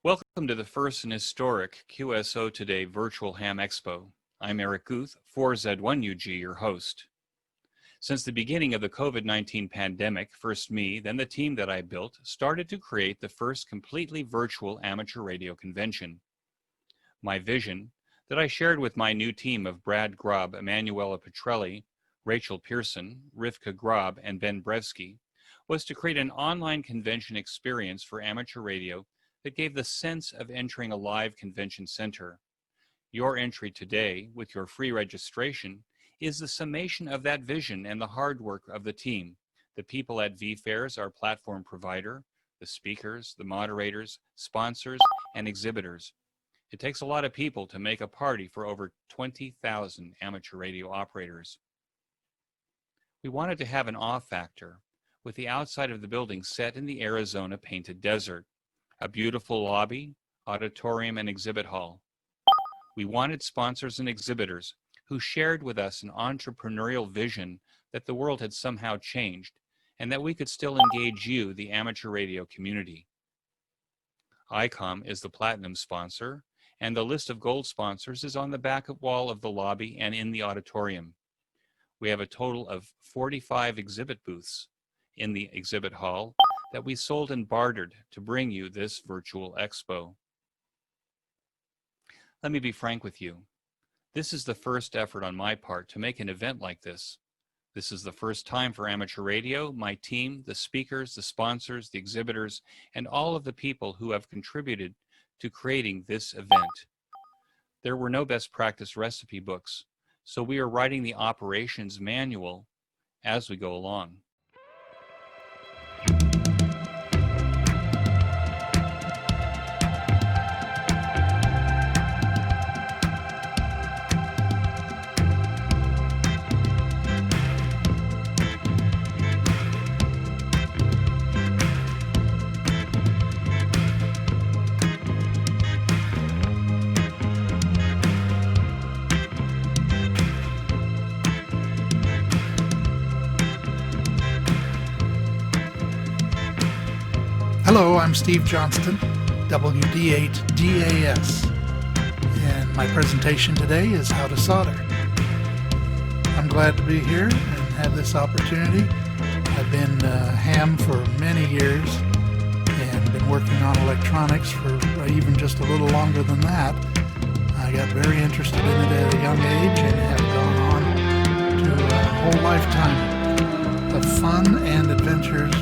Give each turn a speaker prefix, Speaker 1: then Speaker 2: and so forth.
Speaker 1: Welcome to the first and historic QSO Today Virtual Ham Expo. I'm Eric Guth, 4Z1UG, your host. Since the beginning of the COVID-19 pandemic, first me, then the team that I built, started to create the first completely virtual amateur radio convention. My vision, that I shared with my new team of Brad Grob, Emanuela Petrelli, Rachel Pearson, Rivka Grob, and Ben Brevsky, was to create an online convention experience for amateur radio that gave the sense of entering a live convention center. Your entry today, with your free registration, is the summation of that vision and the hard work of the team. The people at VFairs, our platform provider, the speakers, the moderators, sponsors, and exhibitors. It takes a lot of people to make a party for over 20,000 amateur radio operators. We wanted to have an awe factor, with the outside of the building set in the Arizona painted desert. A beautiful lobby, auditorium, and exhibit hall. We wanted sponsors and exhibitors who shared with us an entrepreneurial vision that the world had somehow changed and that we could still engage you, the amateur radio community. ICOM is the platinum sponsor, and the list of gold sponsors is on the back wall of the lobby and in the auditorium. We have a total of 45 exhibit booths in the exhibit hall that we sold and bartered to bring you this virtual expo. Let me be frank with you. This is the first effort on my part to make an event like this. This is the first time for amateur radio, my team, the speakers, the sponsors, the exhibitors, and all of the people who have contributed to creating this event. There were no best practice recipe books, so we are writing the operations manual as we go along.
Speaker 2: Hello, I'm Steve Johnston, WD8DAS, and my presentation today is how to solder. I'm glad to be here and have this opportunity. I've been ham for many years and been working on electronics for even just a little longer than that. I got very interested in it at a young age and have gone on to a whole lifetime of fun and adventures